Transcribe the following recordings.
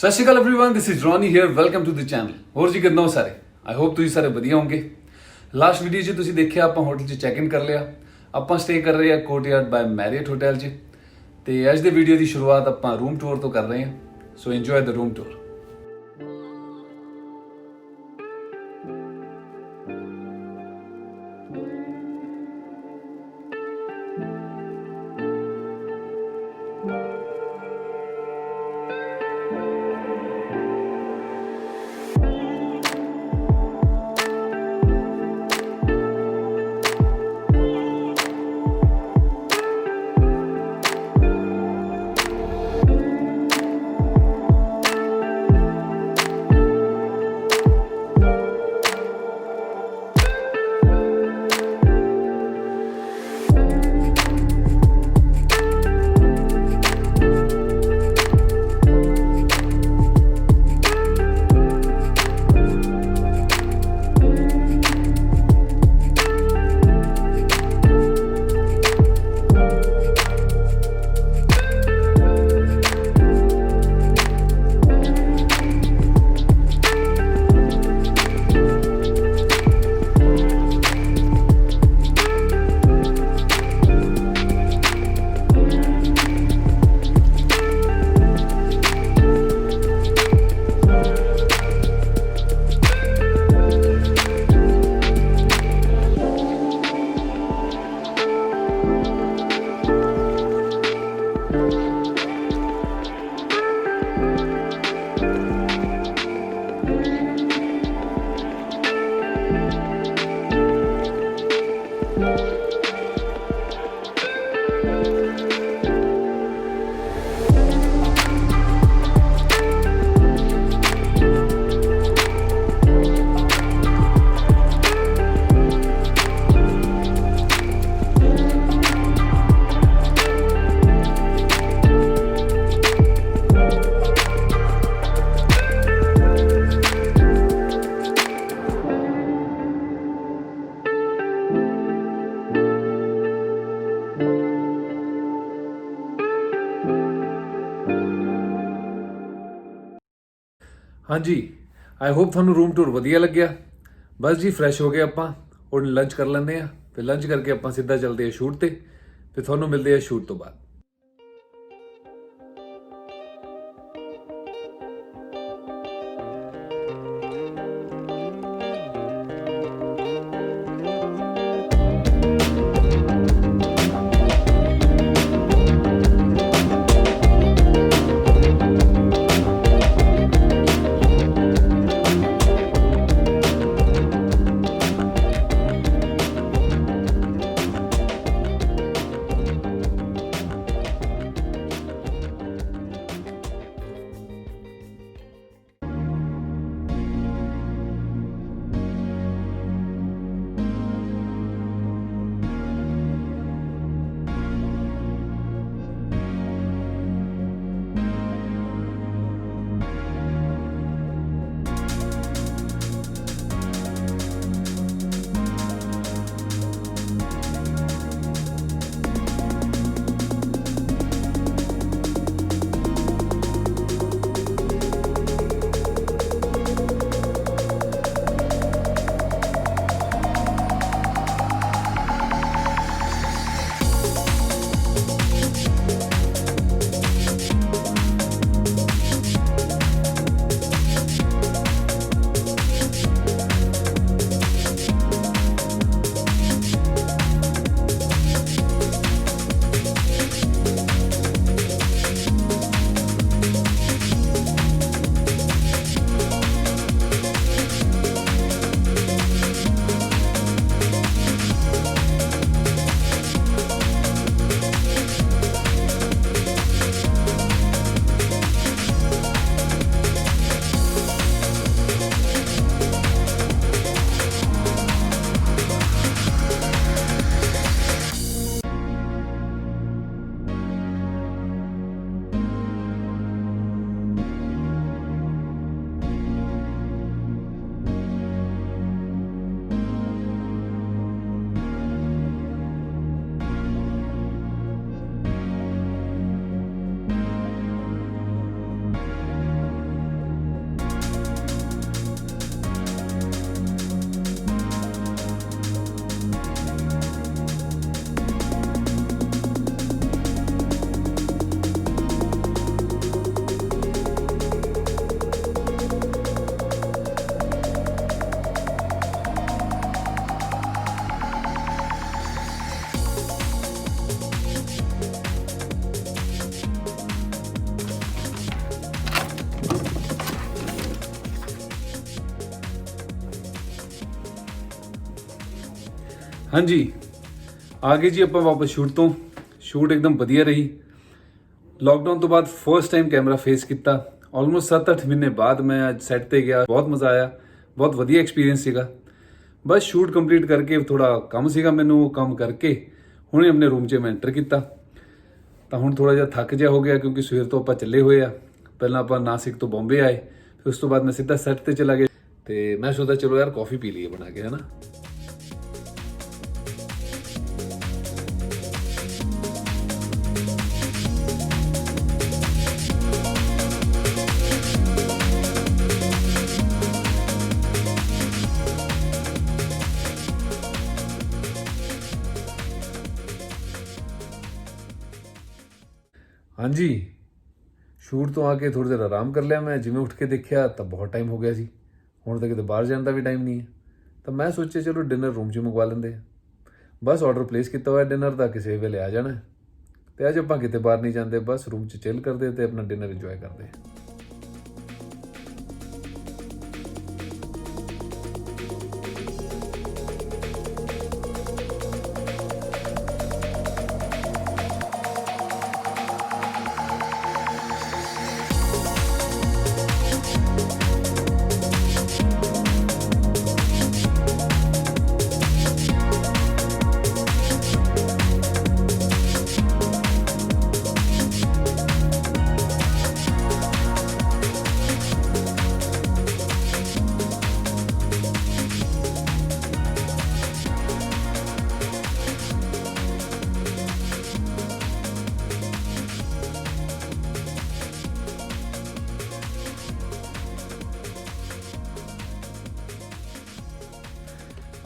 ਸਤਿ ਸ਼੍ਰੀ ਅਕਾਲ everyone, this is Ronnie here. Welcome to the channel. ਹੋਰ ਜੀ ਕਿੱਦਾਂ ਹੋ ਸਾਰੇ? ਆਈ ਹੋਪ ਤੁਸੀਂ ਸਾਰੇ ਵਧੀਆ ਹੋਵੋਗੇ। ਲਾਸਟ ਵੀਡੀਓ 'ਚ ਤੁਸੀਂ ਦੇਖਿਆ ਆਪਾਂ ਹੋਟਲ 'ਚ ਚੈੱਕ ਇਨ ਕਰ ਲਿਆ। ਆਪਾਂ ਸਟੇ ਕਰ ਰਹੇ ਹਾਂ ਕੋਰਟਯਾਰਡ ਬਾय ਮੈਰੀਅਟ ਹੋਟਲ 'ਚ ਤੇ ਅੱਜ ਦੇ ਵੀਡੀਓ ਦੀ ਸ਼ੁਰੂਆਤ ਆਪਾਂ ਰੂਮ ਟੂਰ ਤੋਂ ਕਰ ਰਹੇ ਹਾਂ। ਸੋ ਇੰਜੋਏ ਦ ਰੂਮ ਟੂਰ। ਹਾਂਜੀ, ਆਈ ਹੋਪ ਤੁਹਾਨੂੰ ਰੂਮ ਟੂਰ ਵਧੀਆ ਲੱਗਿਆ। ਬਸ ਜੀ ਫਰੈਸ਼ ਹੋ ਗਏ ਆਪਾਂ, ਹੁਣ ਲੰਚ ਕਰ ਲੈਂਦੇ ਆ। ਫਿਰ ਲੰਚ ਕਰਕੇ ਆਪਾਂ ਸਿੱਧਾ ਚੱਲਦੇ ਆ ਸ਼ੂਟ ਤੇ। ਫਿਰ ਤੁਹਾਨੂੰ ਮਿਲਦੇ ਆ ਸ਼ੂਟ ਤੋਂ ਬਾਅਦ। ਹਾਂਜੀ ਆ ਗਏ ਜੀ ਆਪਾਂ ਵਾਪਸ ਸ਼ੂਟ ਤੋਂ। ਸ਼ੂਟ ਇੱਕਦਮ ਵਧੀਆ ਰਹੀ। ਲੋਕਡਾਊਨ ਤੋਂ ਬਾਅਦ ਫਸਟ ਟਾਈਮ ਕੈਮਰਾ ਫੇਸ ਕੀਤਾ। ਆਲਮੋਸਟ 7-8 ਮਹੀਨੇ ਬਾਅਦ ਮੈਂ ਅੱਜ ਸੈੱਟ ਤੇ ਗਿਆ। ਬਹੁਤ ਮਜ਼ਾ ਆਇਆ, ਬਹੁਤ ਵਧੀਆ ਐਕਸਪੀਰੀਅੰਸ ਸੀਗਾ। ਬਸ ਸ਼ੂਟ ਕੰਪਲੀਟ ਕਰਕੇ ਥੋੜਾ ਕੰਮ ਸੀਗਾ ਮੈਨੂੰ, ਉਹ ਕੰਮ ਕਰਕੇ ਹੁਣੇ ਆਪਣੇ ਰੂਮ 'ਚ ਮੈਂ ਐਂਟਰ ਕੀਤਾ ਤਾਂ ਹੁਣ ਥੋੜਾ ਜਿਹਾ ਥੱਕ ਜਿਹਾ ਹੋ ਗਿਆ ਕਿਉਂਕਿ ਸਵੇਰ ਤੋਂ ਆਪਾਂ ਚੱਲੇ ਹੋਏ ਆ। ਪਹਿਲਾਂ ਆਪਾਂ ਨਾਸਿਕ ਤੋਂ ਬੰਬੇ ਆਏ, ਫਿਰ ਉਸ ਤੋਂ ਬਾਅਦ ਮੈਂ ਸਿੱਧਾ ਸੈੱਟ ਤੇ ਚਲਾ ਗਿਆ ਤੇ ਮੈਂ ਸੋਚਿਆ ਚਲੋ ਯਾਰ ਕਾਫੀ ਪੀ ਲਈਏ ਬਣਾ ਕੇ, ਹੈ ਨਾ। ਹਾਂਜੀ ਸ਼ੂਟ ਤੋਂ ਆ ਕੇ ਥੋੜ੍ਹੀ ਦੇਰ ਆਰਾਮ ਕਰ ਲਿਆ ਮੈਂ। ਜਿਵੇਂ ਉੱਠ ਕੇ ਦੇਖਿਆ ਤਾਂ ਬਹੁਤ ਟਾਈਮ ਹੋ ਗਿਆ ਸੀ। ਹੁਣ ਤਾਂ ਕਿਤੇ ਬਾਹਰ ਜਾਣ ਦਾ ਵੀ ਟਾਈਮ ਨਹੀਂ ਹੈ ਤਾਂ ਮੈਂ ਸੋਚਿਆ ਚਲੋ ਡਿਨਰ ਰੂਮ 'ਚ ਮੰਗਵਾ ਲੈਂਦੇ ਆ। ਬਸ ਆਰਡਰ ਪਲੇਸ ਕੀਤਾ ਹੋਇਆ ਡਿਨਰ ਦਾ, ਕਿਸੇ ਵੇਲੇ ਆ ਜਾਣਾ। ਤੇ ਅੱਜ ਆਪਾਂ ਕਿਤੇ ਬਾਹਰ ਨਹੀਂ ਜਾਂਦੇ, ਬਸ ਰੂਮ 'ਚ ਚਿਲ ਕਰਦੇ ਤੇ ਆਪਣਾ ਡਿਨਰ ਇੰਜੋਏ ਕਰਦੇ।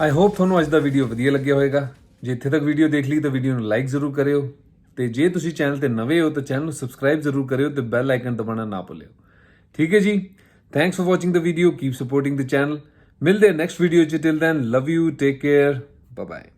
ਆਈ ਹੋਪ ਤੁਹਾਨੂੰ ਅੱਜ ਦਾ ਵੀਡੀਓ ਵਧੀਆ ਲੱਗਿਆ ਹੋਵੇਗਾ। ਜੇ ਇੱਥੇ ਤੱਕ ਵੀਡੀਓ ਦੇਖ ਲਈ ਤਾਂ ਵੀਡੀਓ ਨੂੰ ਲਾਈਕ ਜ਼ਰੂਰ ਕਰਿਓ ਤੇ ਜੇ ਤੁਸੀਂ ਚੈਨਲ ਤੇ ਨਵੇਂ ਹੋ ਤਾਂ ਚੈਨਲ ਨੂੰ ਸਬਸਕ੍ਰਾਈਬ ਜ਼ਰੂਰ ਕਰਿਓ ਤੇ ਬੈਲ ਆਈਕਨ ਦਬਾਉਣਾ ਨਾ ਭੁੱਲਿਓ। ਠੀਕ ਹੈ ਜੀ, thanks for watching the video, keep supporting the channel. ਮਿਲਦੇ ਨੈਕਸਟ ਵੀਡੀਓ 'ਚ। Till then love you, take care, bye bye.